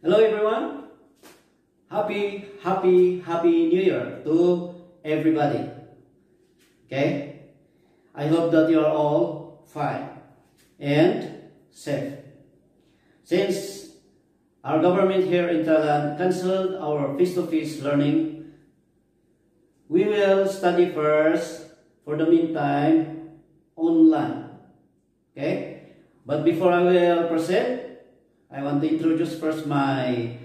Hello everyone. Happy New Year to everybody. Okay? I hope that you are all fine and safe. Since our government here in Thailand canceled our face-to-face learning, we will study first, for the meantime, online. Okay? But before I will proceed, I want to introduce first myself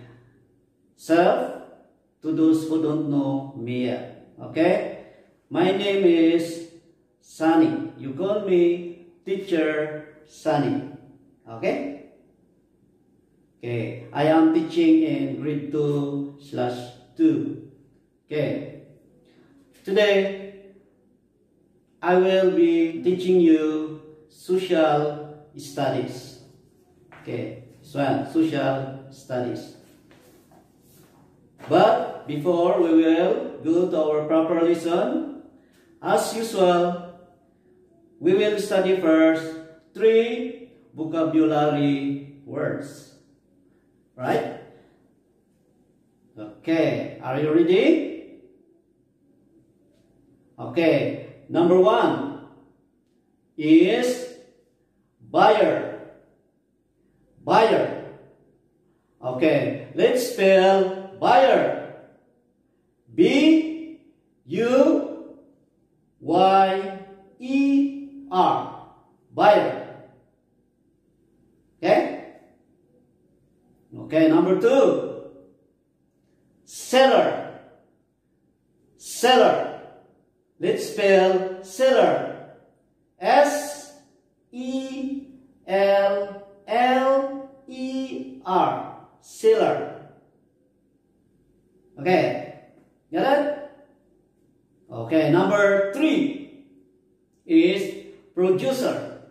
to those who don't know me yet. Okay? My name is Sunny. You call me Teacher Sunny. Okay? Okay. I am teaching in grade 2/2. Okay. Today, I will be teaching you social studies. Okay. Social studies. But before we will go to our proper lesson, as usual, we will study first 3 vocabulary words. Right? Okay, are you ready? Okay, number 1 is buyer. Buyer. Okay, let's spell buyer. B-U-Y-E-R. Buyer. Okay? Okay, number 2. Seller. Seller. Let's spell seller. S-E-L-L-E-R. Seller. Okay. Get it? Okay. Number 3 is producer.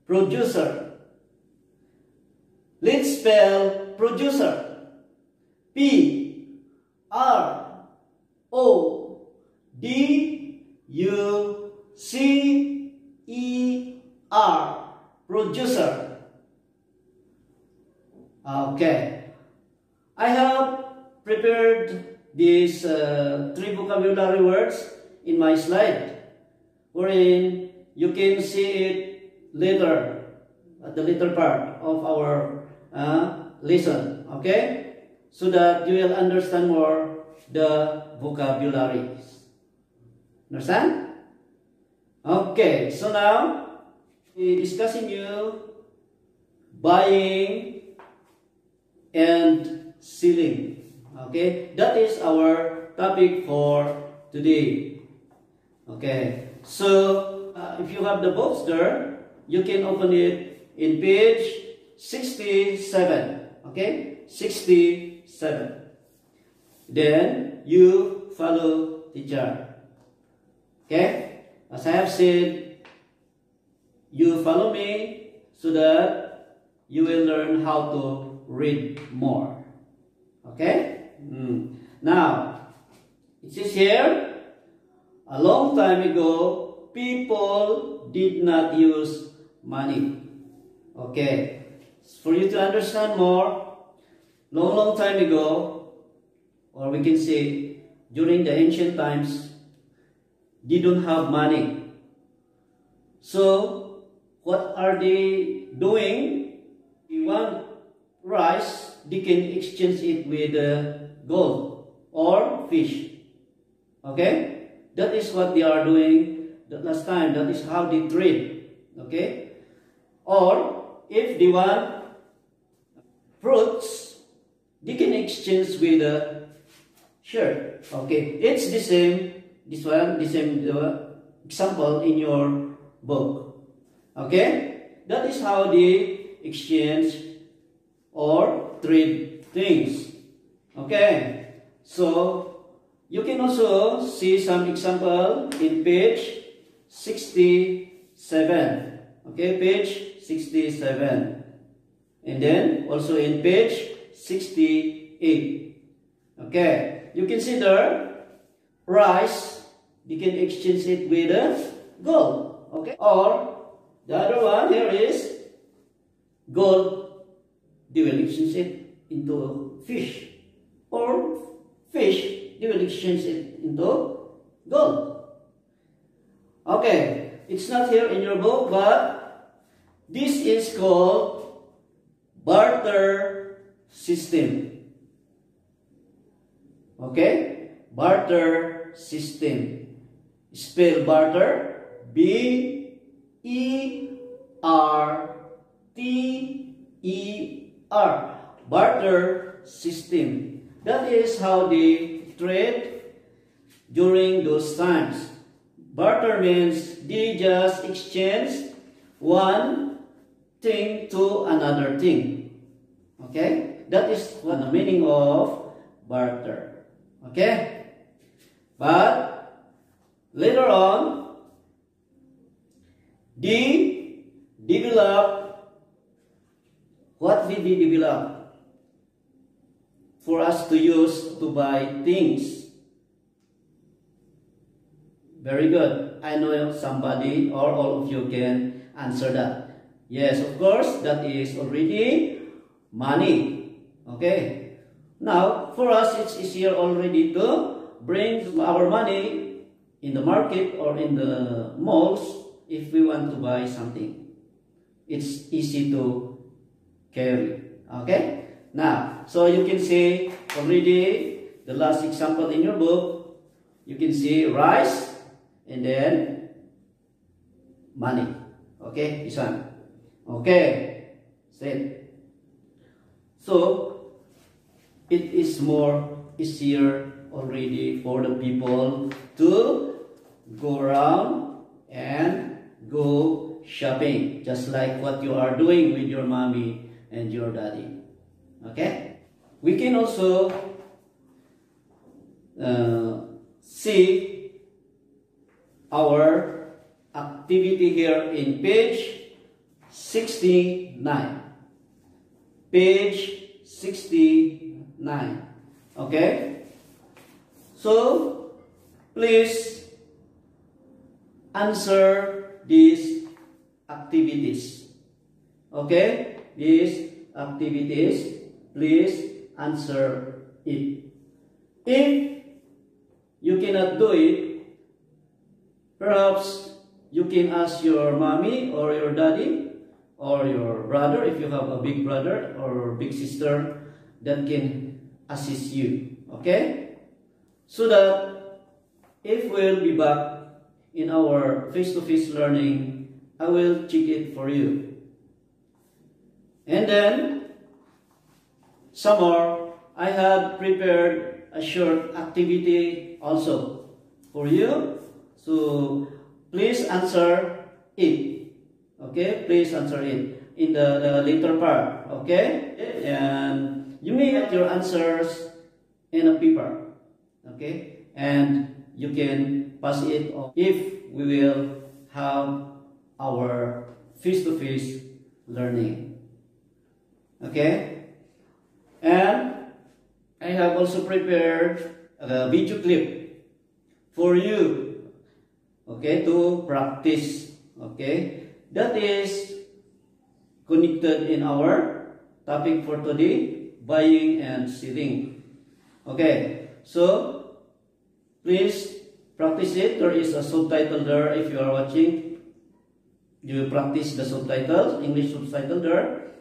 Producer. Let's spell producer. P-R-O-D-U-C-E-R. Producer. Okay. I have prepared these 3 vocabulary words in my slide, wherein you can see it later at the later part of our lesson. Okay, so that you will understand more the vocabularies. Understand? Okay, so now we discussing you buying and selling. Okay, that is our topic for today. Okay, so if you have the books there, you can open it in page 67. Okay, 67. Then you follow teacher. Okay, as I have said, you follow me so that you will learn how to read more. Okay? Now, it says here, a long time ago, people did not use money. Okay? For you to understand more, long time ago, or we can say during the ancient times, they don't have money. So, what are they doing? They want rice, they can exchange it with gold or fish. Okay? That is what they are doing the last time. That is how they trade. Okay? Or, if they want fruits, they can exchange with a shirt. Okay? It's the same, this one, the same example in your book. Okay? That is how they exchange or trade things. Okay? So, you can also see some example in page 67. Okay? Page 67. And then, also in page 68. Okay? You can see there, rice, you can exchange it with gold. Okay? Or, the other one here is gold, they will exchange it into fish, or fish, they will exchange it into gold. Okay, it's not here in your book, but this is called barter system. Okay, barter system. Spell barter, B-E-R-T-E-R. Barter system. That is how they trade during those times. Barter means they just exchange one thing to another thing. Okay? That is what the meaning of barter. Okay? But later on, they develop. What did they develop? For us to use to buy things. Very good. I know somebody or all of you can answer that. Yes, of course, that is already money. Okay. Now, for us, it's easier already to bring our money in the market or in the malls if we want to buy something. It's easy to carry. Okay. Now, so you can see already the last example in your book, you can see rice and then money. Okay, this one. Okay, set. So, it is more easier already for the people to go around and go shopping, just like what you are doing with your mommy and your daddy. Okay, we can also see our activity here in page 69. Page 69. Okay, so please answer these activities. Okay, these activities. Please answer it. If you cannot do it, perhaps you can ask your mommy or your daddy or your brother, if you have a big brother or big sister, that can assist you. Okay? So that if we'll be back in our face-to-face learning, I will check it for you. And then, some more, I have prepared a short activity also for you. So please answer it. Okay, please answer it in the later part. Okay, and you may get your answers in a paper. Okay, and you can pass it on if we will have our face-to-face learning. Okay. And I have also prepared a video clip for you, okay, to practice. Okay, that is connected in our topic for today, buying and selling. Okay, so please practice it. There is a subtitle there if you are watching. You practice the subtitles, English subtitle there,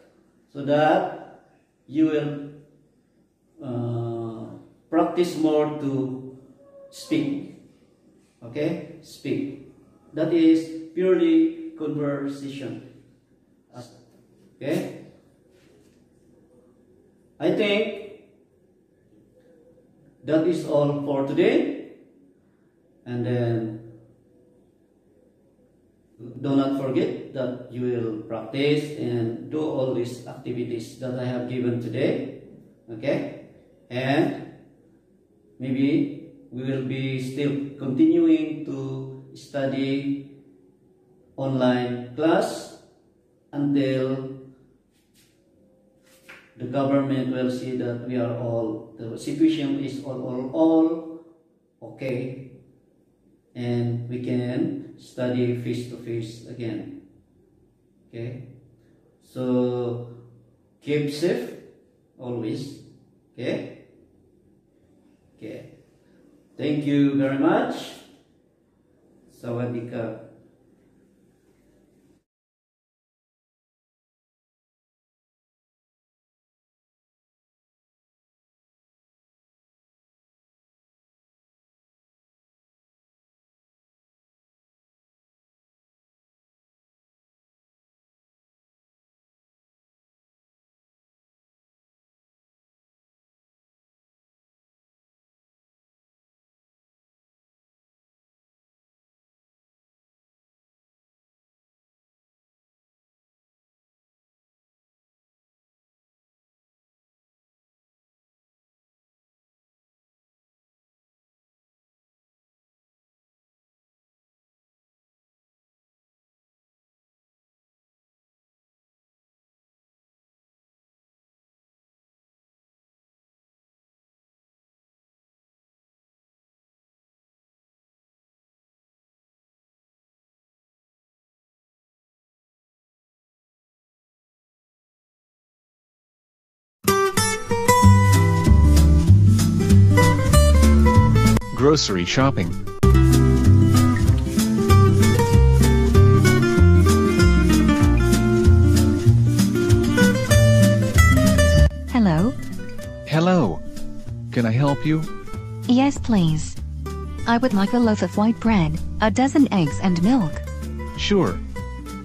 so that you will practice more to speak. Okay, speak. That is purely conversation. Okay, I think that is all for today. And then do not forget that you will practice and do all these activities that I have given today. Okay, and maybe we will be still continuing to study online class until the government will see that we are all, the situation is all okay, and we can study face to face again. Okay, so keep safe always. Okay? Okay. Thank you very much. Sawadee ka. Grocery shopping. Hello? Hello. Can I help you? Yes, please. I would like a loaf of white bread, a dozen eggs and milk. Sure.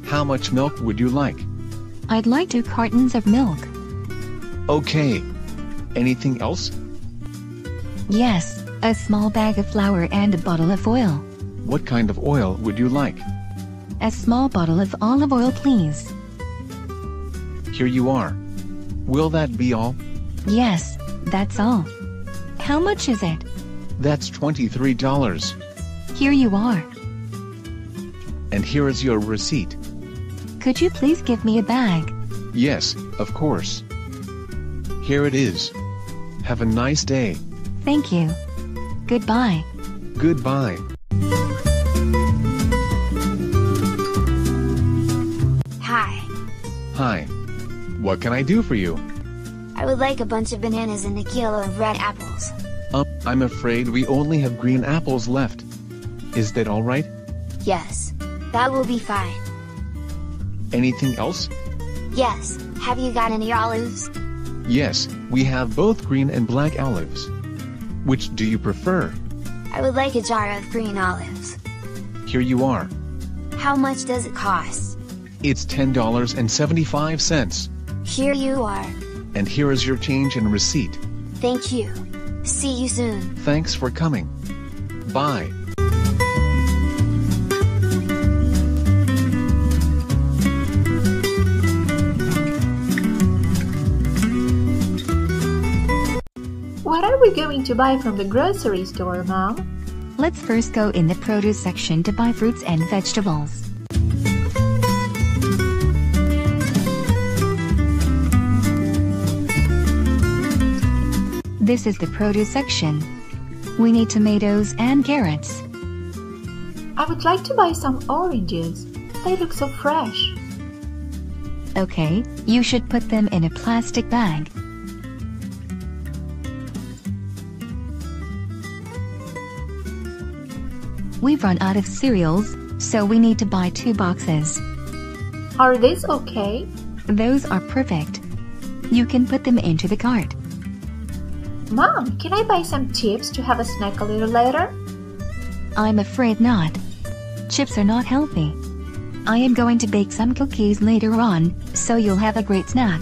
How much milk would you like? I'd like 2 cartons of milk. Okay. Anything else? Yes, a small bag of flour and a bottle of oil. What kind of oil would you like? A small bottle of olive oil, please. Here you are. Will that be all? Yes, that's all. How much is it? That's $23. Here you are. And here is your receipt. Could you please give me a bag? Yes, of course. Here it is. Have a nice day. Thank you. Goodbye. Goodbye. Hi. Hi. What can I do for you? I would like a bunch of bananas and a kilo of red apples. I'm afraid we only have green apples left. Is that all right? Yes. That will be fine. Anything else? Yes. Have you got any olives? Yes, we have both green and black olives. Which do you prefer? I would like a jar of green olives. Here you are. How much does it cost? It's $10.75. Here you are. And here is your change and receipt. Thank you. See you soon. Thanks for coming. Bye. What are we going to buy from the grocery store, Mom? Let's first go in the produce section to buy fruits and vegetables. This is the produce section. We need tomatoes and carrots. I would like to buy some oranges. They look so fresh. Okay, you should put them in a plastic bag. We've run out of cereals, so we need to buy 2 boxes. Are these okay? Those are perfect. You can put them into the cart. Mom, can I buy some chips to have a snack a little later? I'm afraid not. Chips are not healthy. I am going to bake some cookies later on, so you'll have a great snack.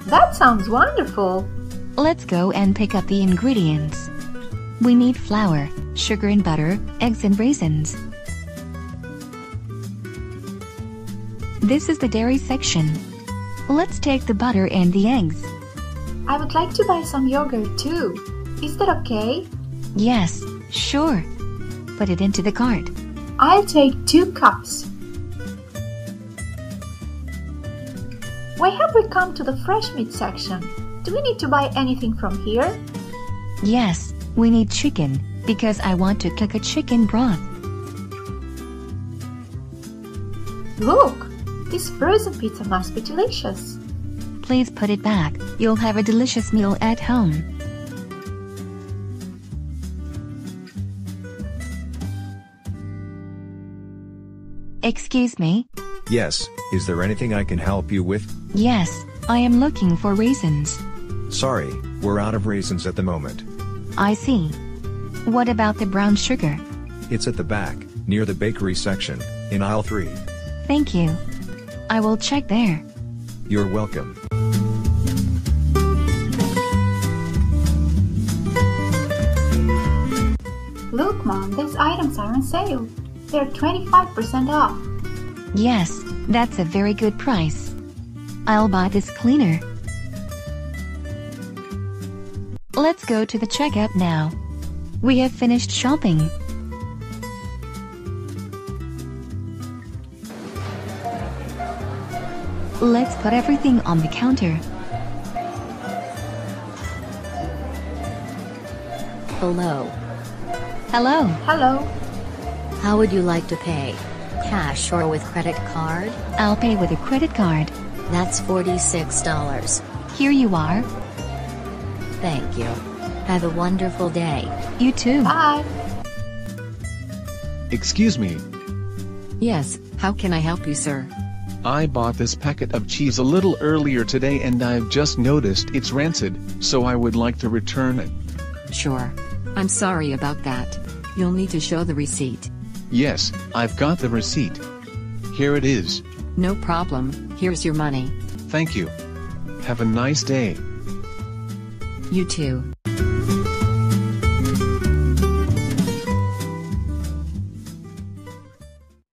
That sounds wonderful. Let's go and pick up the ingredients. We need flour, sugar and butter, eggs and raisins. This is the dairy section. Let's take the butter and the eggs. I would like to buy some yogurt too. Is that okay? Yes, sure. Put it into the cart. I'll take 2 cups. Why have we come to the fresh meat section? Do we need to buy anything from here? Yes, we need chicken, because I want to cook a chicken broth. Look, this frozen pizza must be delicious. Please put it back. You'll have a delicious meal at home. Excuse me? Yes, is there anything I can help you with? Yes, I am looking for raisins. Sorry, we're out of raisins at the moment. I see. What about the brown sugar? It's at the back, near the bakery section, in aisle 3. Thank you. I will check there. You're welcome. Look, Mom, these items are on sale. They're 25% off. Yes, that's a very good price. I'll buy this cleaner. Let's go to the checkout now. We have finished shopping. Let's put everything on the counter. Hello. Hello. Hello. How would you like to pay? Cash or with credit card? I'll pay with a credit card. That's $46. Here you are. Thank you. Have a wonderful day. You too. Bye. Excuse me, Yes, how can I help you, sir? I bought this packet of cheese a little earlier today and I've just noticed it's rancid, so I would like to return it. Sure. I'm sorry about that. You'll need to show the receipt. Yes, I've got the receipt. Here it is. No problem, here's your money. Thank you. Have a nice day. You too.